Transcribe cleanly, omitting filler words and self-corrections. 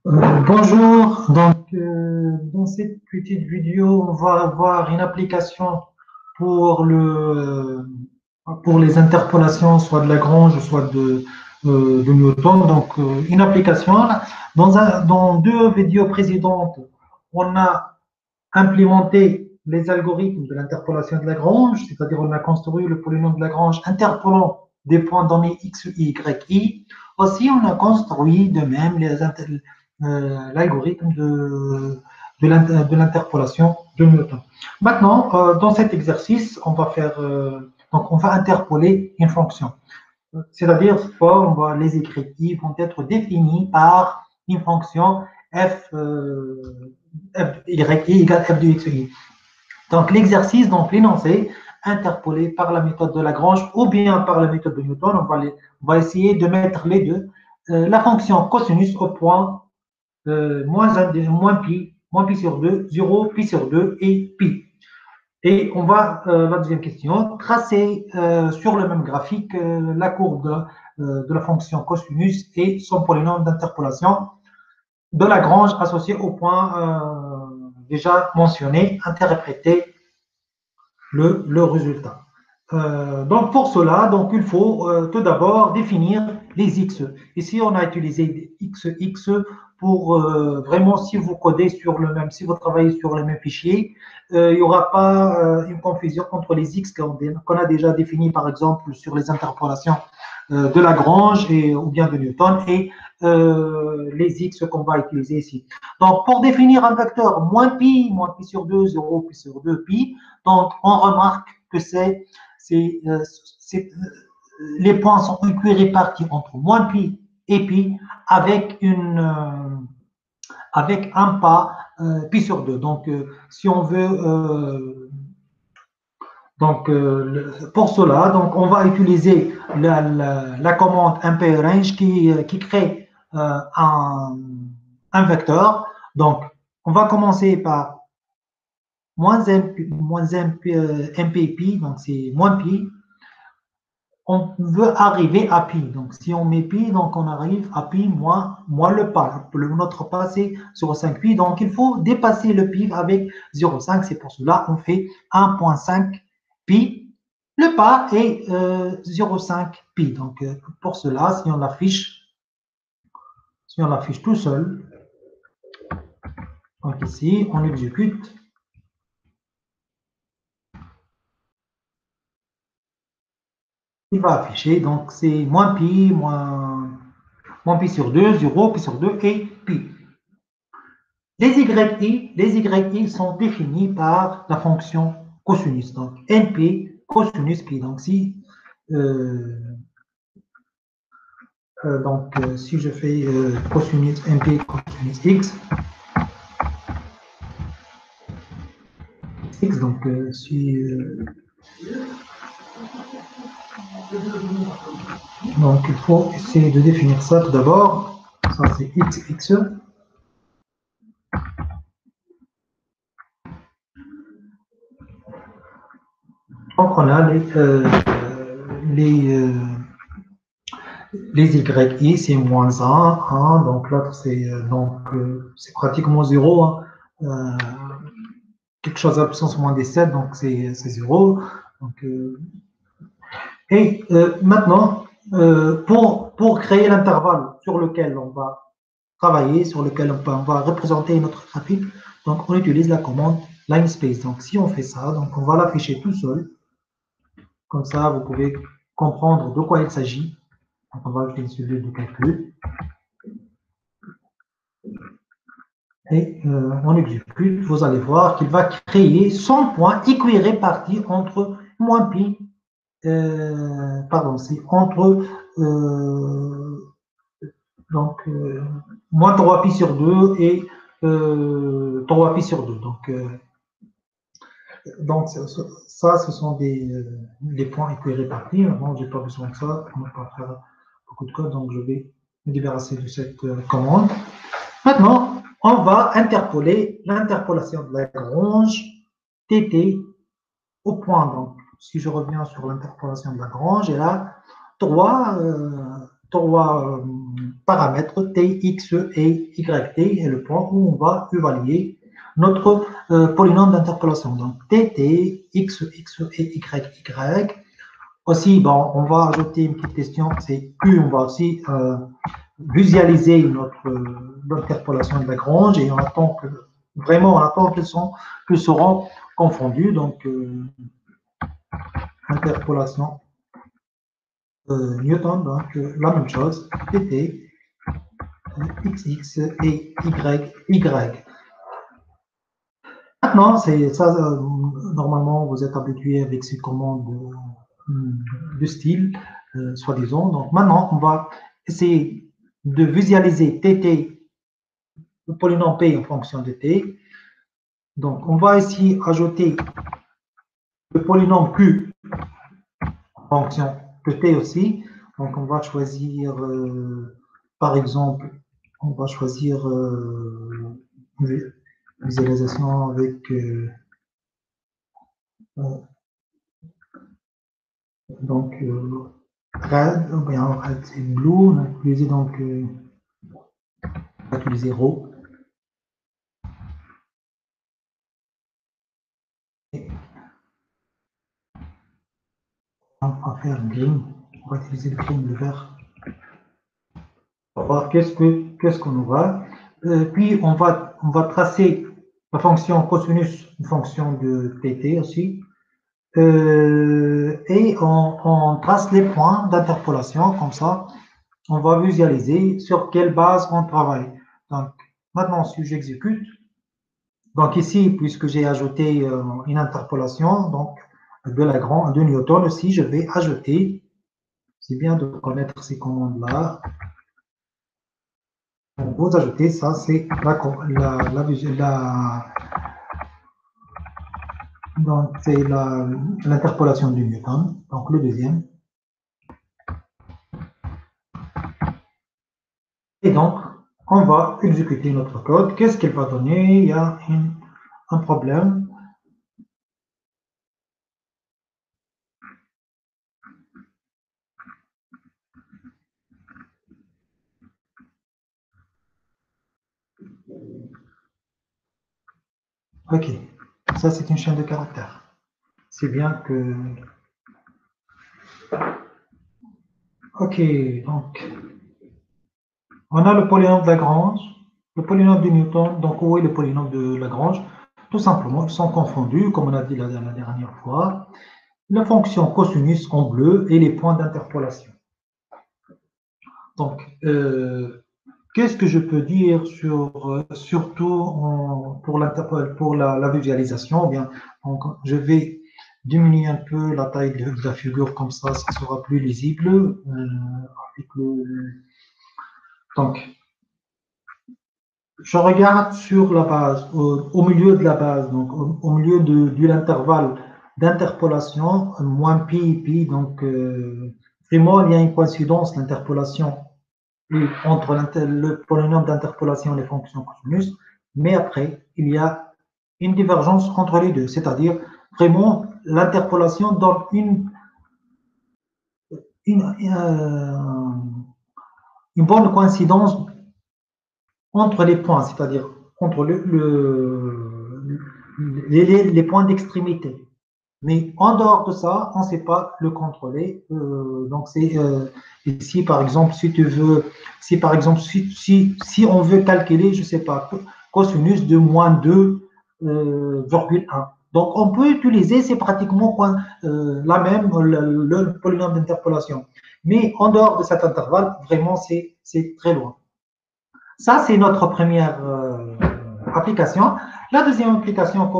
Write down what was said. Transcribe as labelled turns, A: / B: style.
A: Bonjour, dans cette petite vidéo, on va avoir une application pour pour les interpolations, soit de Lagrange, soit de Newton. Une application. Dans deux vidéos précédentes, on a implémenté les algorithmes de l'interpolation de Lagrange, c'est-à-dire on a construit le polynôme de Lagrange interpolant des points donnés x, y, i. Aussi, on a construit de même l'algorithme de l'interpolation de Newton. Maintenant, dans cet exercice, on va interpoler une fonction. C'est-à-dire, les y vont être définis par une fonction f, f y égale f de x, y. Donc, l'exercice, donc l'énoncé, interpolé par la méthode de Lagrange ou bien par la méthode de Newton, on va essayer de mettre les deux. La fonction cosinus au point moins pi sur 2, 0, pi sur 2 et pi. Et on va, la deuxième question, tracer sur le même graphique la courbe de la fonction cosinus et son polynôme d'interpolation de Lagrange associé au point déjà mentionné, interpréter le résultat. Donc pour cela, donc il faut tout d'abord définir les x. Ici, on a utilisé x pour vraiment si vous codez sur le même, si vous travaillez sur le même fichier, il n'y aura pas une confusion entre les x qu'on a déjà définis par exemple sur les interpolations de Lagrange ou bien de Newton et les x qu'on va utiliser ici. Donc pour définir un vecteur moins pi sur 2, 0, pi sur 2, pi, donc on remarque que les points sont répartis entre moins pi et pi avec, avec un pas pi sur 2. Donc, si on veut, pour cela, donc, on va utiliser la commande mp-range qui crée un vecteur. Donc, on va commencer par mp pi, donc c'est moins pi, on veut arriver à pi. Donc, si on met pi, donc on arrive à pi moins le pas. Notre pas, c'est 0,5 pi. Donc, il faut dépasser le pi avec 0,5. C'est pour cela qu'on fait 1,5 pi. Le pas est 0,5 pi. Donc, pour cela, si on l'affiche tout seul, donc ici, on exécute. Il va afficher, donc c'est moins pi, moins pi sur 2, 0, pi sur 2 et pi. Les YI sont définis par la fonction cosinus. Donc, NP cosinus pi. Donc, si je fais cosinus NP cosinus X, donc donc il faut essayer de définir ça tout d'abord. Ça c'est XX. Donc on a les YI, c'est moins 1, donc l'autre c'est c'est pratiquement 0. Hein. Quelque chose à puissance moins des 7, donc c'est 0. Donc, maintenant, pour créer l'intervalle sur lequel on va travailler, sur lequel on va représenter notre graphique, donc on utilise la commande linespace. Donc si on fait ça, donc on va l'afficher tout seul. Comme ça, vous pouvez comprendre de quoi il s'agit. Donc on va ajouter une cellule de calcul. Et on exécute, vous allez voir qu'il va créer 100 points équirépartis entre moins pi, pardon, c'est entre moins 3 pi sur 2 et 3 pi sur 2. Donc ça, ce sont des points équirépartis. Bon, je n'ai pas besoin de ça, on ne va pas faire beaucoup de code, donc je vais me débarrasser de cette commande. Maintenant, on va interpoler l'interpolation de Lagrange TT au point. Donc, si je reviens sur l'interpolation de Lagrange, j'ai là trois paramètres t, x et yt est le point où on va évaluer notre polynôme d'interpolation. Donc, t, x et y. Aussi, bon, on va ajouter une petite question, c'est Q, on va aussi visualiser notre interpolation de Lagrange et on attend que, vraiment, on attend qu'elles seront confondues. Donc, interpolation Newton, donc la même chose, tt, xx et y. Maintenant, c'est ça, normalement, vous êtes habitué avec ces commandes de style, soi-disant. Donc, maintenant, on va essayer de visualiser tt, le polynôme p en fonction de t. Donc, on va ici ajouter le polynôme q en fonction de t aussi. Donc, on va choisir, par exemple, on va choisir visualisation avec donc red, ou bien red c'est blue, on a utilisé donc on va utiliser zéro. On va faire green, on va utiliser le green, le vert. On va voir qu'est-ce qu'on aura. Puis on va tracer la fonction cosinus, une fonction de tt aussi. Et on trace les points d'interpolation, comme ça, on va visualiser sur quelle base on travaille. Donc, maintenant, si j'exécute, donc ici, puisque j'ai ajouté une interpolation, donc de Lagrange, de Newton aussi, je vais ajouter, c'est bien de connaître ces commandes-là. Vous ajoutez ça, c'est donc c'est l'interpolation de Newton, donc le deuxième. Et donc, on va exécuter notre code. Qu'est-ce qu'il va donner? Il y a un problème. Ok, ça c'est une chaîne de caractères. C'est bien que... Ok, donc, on a le polynôme de Lagrange, le polynôme de Newton. Donc, où est le polynôme de Lagrange? Tout simplement, ils sont confondus, comme on a dit la dernière fois. La fonction cosinus en bleu et les points d'interpolation. Donc, qu'est-ce que je peux dire sur, surtout pour la visualisation? Bien, donc, je vais diminuer un peu la taille de la figure, comme ça sera plus lisible. Avec donc, je regarde sur la base, au milieu de la base, donc au milieu de l'intervalle d'interpolation, moins pi, pi, donc vraiment il y a une coïncidence d'interpolation entre le polynôme d'interpolation et les fonctions cosinus, mais après, il y a une divergence entre les deux, c'est-à-dire vraiment l'interpolation donne une bonne coïncidence entre les points, c'est-à-dire entre les points d'extrémité. Mais en dehors de ça, on ne sait pas le contrôler. Donc, c'est ici, par exemple, si tu veux, si par exemple, si on veut calculer, je ne sais pas, cosinus de moins 2,1. Donc, on peut utiliser, c'est pratiquement la même, le polynôme d'interpolation. Mais en dehors de cet intervalle, vraiment, c'est très loin. Ça, c'est notre première application. La deuxième application,